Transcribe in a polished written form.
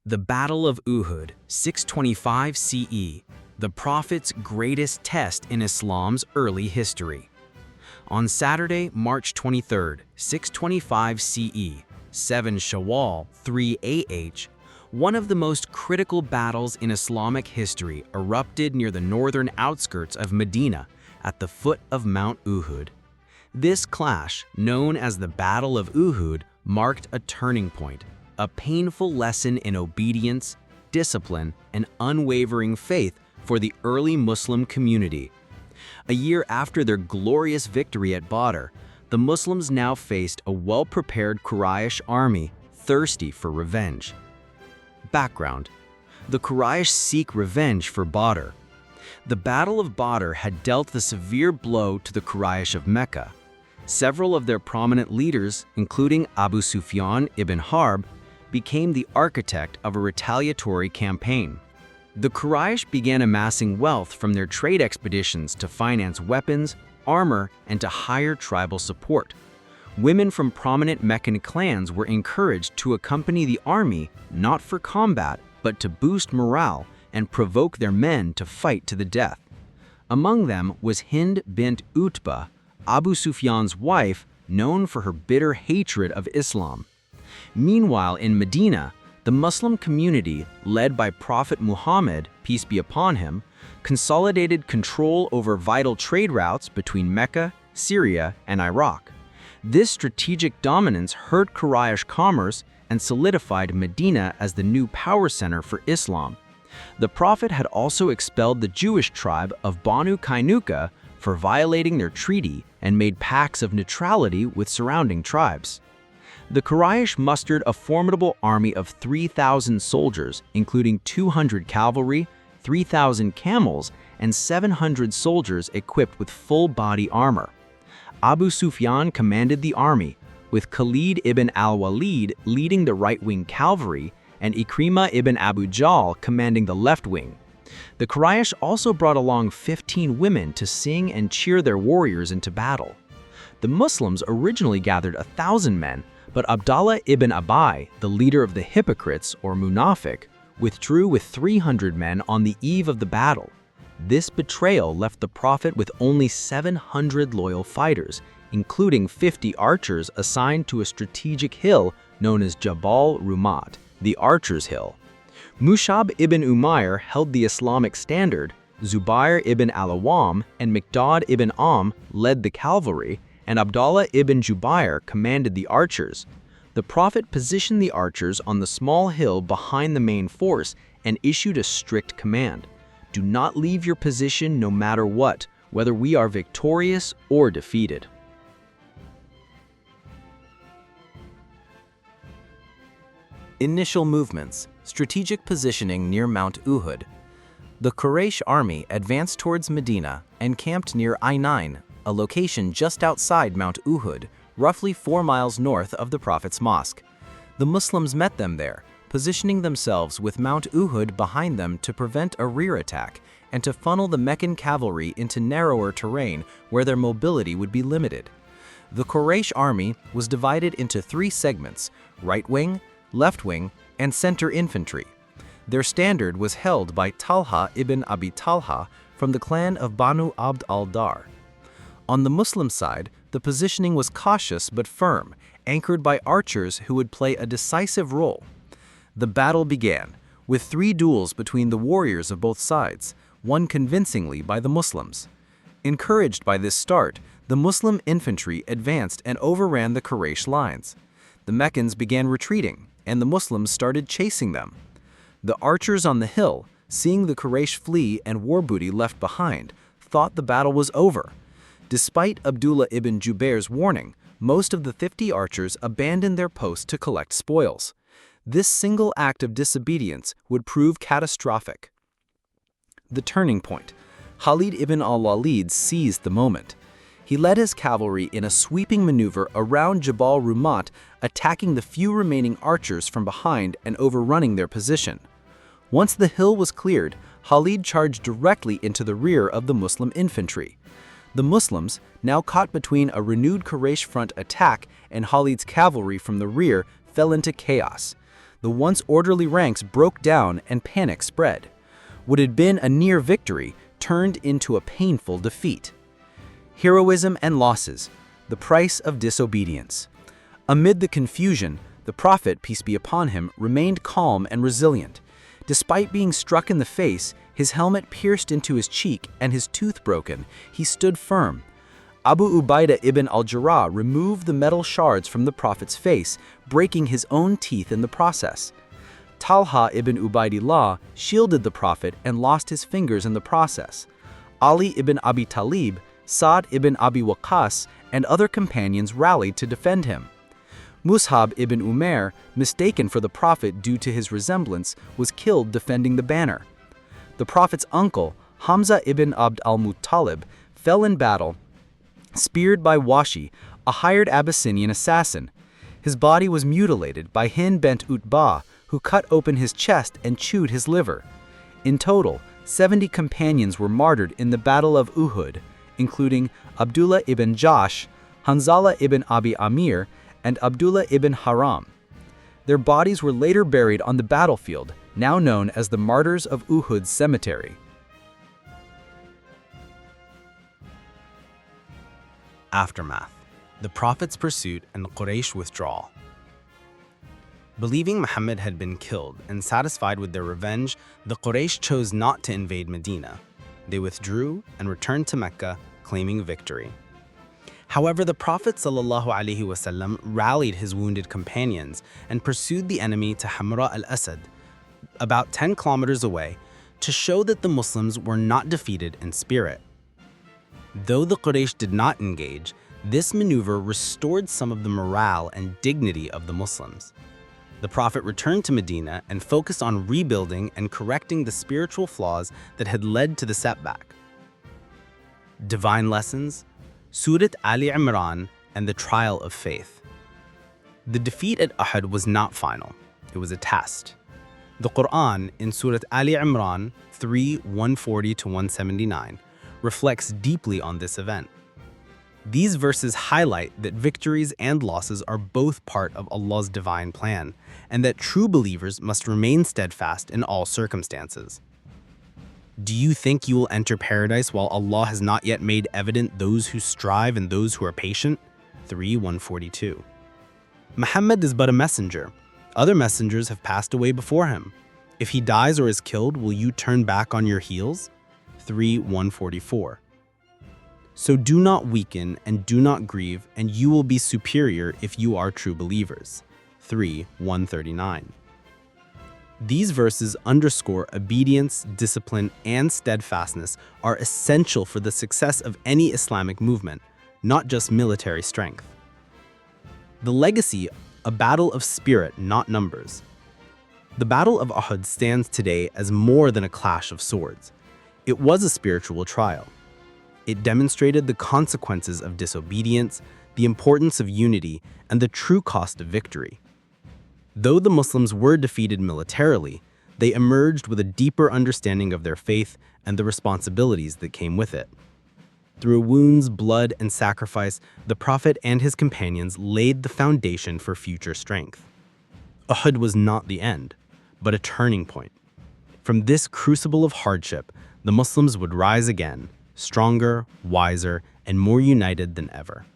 The Battle of Uhud, 625 CE, the Prophet's greatest test in Islam's early history. On Saturday, March 23, 625 CE, 7 Shawwal, 3 AH, one of the most critical battles in Islamic history erupted near the northern outskirts of Medina at the foot of Mount Uhud. This clash, known as the Battle of Uhud, marked a turning point, a painful lesson in obedience, discipline, and unwavering faith for the early Muslim community. A year after their glorious victory at Badr, the Muslims now faced a well-prepared Quraysh army thirsty for revenge. Background: the Quraysh seek revenge for Badr. The Battle of Badr had dealt the severe blow to the Quraysh of Mecca. Several of their prominent leaders, including Abu Sufyan ibn Harb, became the architect of a retaliatory campaign. The Quraysh began amassing wealth from their trade expeditions to finance weapons, armor, and to hire tribal support. Women from prominent Meccan clans were encouraged to accompany the army not for combat, but to boost morale and provoke their men to fight to the death. Among them was Hind bint Utbah, Abu Sufyan's wife, known for her bitter hatred of Islam. Meanwhile, in Medina, the Muslim community, led by Prophet Muhammad, peace be upon him, consolidated control over vital trade routes between Mecca, Syria, and Iraq. This strategic dominance hurt Quraysh commerce and solidified Medina as the new power center for Islam. The Prophet had also expelled the Jewish tribe of Banu Qaynuqa for violating their treaty and made pacts of neutrality with surrounding tribes. The Quraysh mustered a formidable army of 3,000 soldiers, including 200 cavalry, 3,000 camels, and 700 soldiers equipped with full-body armor. Abu Sufyan commanded the army, with Khalid ibn al-Walid leading the right-wing cavalry and Ikrimah ibn Abu Jahl commanding the left wing. The Quraysh also brought along 15 women to sing and cheer their warriors into battle. The Muslims originally gathered 1,000 men, but Abdallah ibn Abai, the leader of the hypocrites, or Munafiq, withdrew with 300 men on the eve of the battle. This betrayal left the Prophet with only 700 loyal fighters, including 50 archers assigned to a strategic hill known as Jabal Rumat, the Archers' Hill. Mushab ibn Umayr held the Islamic standard, Zubair ibn al-Awwam and Miqdad ibn led the cavalry, and Abdallah ibn Jubair commanded the archers. The Prophet positioned the archers on the small hill behind the main force and issued a strict command: do not leave your position no matter what, whether we are victorious or defeated. Initial movements, strategic positioning near Mount Uhud. The Quraysh army advanced towards Medina and camped near Ainain, a location just outside Mount Uhud, roughly 4 miles north of the Prophet's mosque. The Muslims met them there, positioning themselves with Mount Uhud behind them to prevent a rear attack and to funnel the Meccan cavalry into narrower terrain where their mobility would be limited. The Quraysh army was divided into 3 segments: right wing, left wing, and center infantry. Their standard was held by Talha ibn Abi Talha from the clan of Banu Abd al-Dar. On the Muslim side, the positioning was cautious but firm, anchored by archers who would play a decisive role. The battle began, with 3 duels between the warriors of both sides, won convincingly by the Muslims. Encouraged by this start, the Muslim infantry advanced and overran the Quraysh lines. The Meccans began retreating, and the Muslims started chasing them. The archers on the hill, seeing the Quraysh flee and war booty left behind, thought the battle was over. Despite Abdullah ibn Jubair's warning, most of the 50 archers abandoned their post to collect spoils. This single act of disobedience would prove catastrophic. The turning point. Khalid ibn al-Walid seized the moment. He led his cavalry in a sweeping maneuver around Jabal Rumat, attacking the few remaining archers from behind and overrunning their position. Once the hill was cleared, Khalid charged directly into the rear of the Muslim infantry. The Muslims, now caught between a renewed Quraysh front attack and Khalid's cavalry from the rear, fell into chaos. The once orderly ranks broke down and panic spread. What had been a near victory turned into a painful defeat. Heroism and losses, the price of disobedience. Amid the confusion, the Prophet, peace be upon him, remained calm and resilient. Despite being struck in the face, his helmet pierced into his cheek and his tooth broken, he stood firm. Abu Ubaidah ibn al-Jarrah removed the metal shards from the Prophet's face, breaking his own teeth in the process. Talha ibn Ubaidillah shielded the Prophet and lost his fingers in the process. Ali ibn Abi Talib, Sa'd ibn Abi Waqqas, and other companions rallied to defend him. Mus'hab ibn Umair, mistaken for the Prophet due to his resemblance, was killed defending the banner. The Prophet's uncle, Hamza ibn Abd al-Muttalib, fell in battle, speared by Washi, a hired Abyssinian assassin. His body was mutilated by Hind bint Utbah, who cut open his chest and chewed his liver. In total, 70 companions were martyred in the Battle of Uhud, including Abdullah ibn Jahsh, Hanzala ibn Abi Amir, and Abdullah ibn Haram. Their bodies were later buried on the battlefield, now known as the Martyrs of Uhud Cemetery. Aftermath: the Prophet's pursuit and Quraysh withdrawal. Believing Muhammad had been killed and satisfied with their revenge, the Quraysh chose not to invade Medina. They withdrew and returned to Mecca, claiming victory. However, the Prophet ﷺ rallied his wounded companions and pursued the enemy to Hamra al-Asad, about 10 kilometers away, to show that the Muslims were not defeated in spirit. Though the Quraysh did not engage, this maneuver restored some of the morale and dignity of the Muslims. The Prophet returned to Medina and focused on rebuilding and correcting the spiritual flaws that had led to the setback. Divine lessons, Surah Ali Imran, and the trial of faith. The defeat at Uhud was not final, it was a test. The Qur'an in Surah Ali Imran 3:140-179 reflects deeply on this event. These verses highlight that victories and losses are both part of Allah's divine plan, and that true believers must remain steadfast in all circumstances. Do you think you will enter paradise while Allah has not yet made evident those who strive and those who are patient? 3:142. Muhammad is but a messenger. Other messengers have passed away before him. If he dies or is killed, will you turn back on your heels? 3:144. So do not weaken and do not grieve, and you will be superior if you are true believers. 3:139. These verses underscore obedience, discipline, and steadfastness are essential for the success of any Islamic movement, not just military strength. The legacy: a battle of spirit, not numbers. The Battle of Uhud stands today as more than a clash of swords. It was a spiritual trial. It demonstrated the consequences of disobedience, the importance of unity, and the true cost of victory. Though the Muslims were defeated militarily, they emerged with a deeper understanding of their faith and the responsibilities that came with it. Through wounds, blood, and sacrifice, the Prophet and his companions laid the foundation for future strength. Uhud was not the end, but a turning point. From this crucible of hardship, the Muslims would rise again, stronger, wiser, and more united than ever.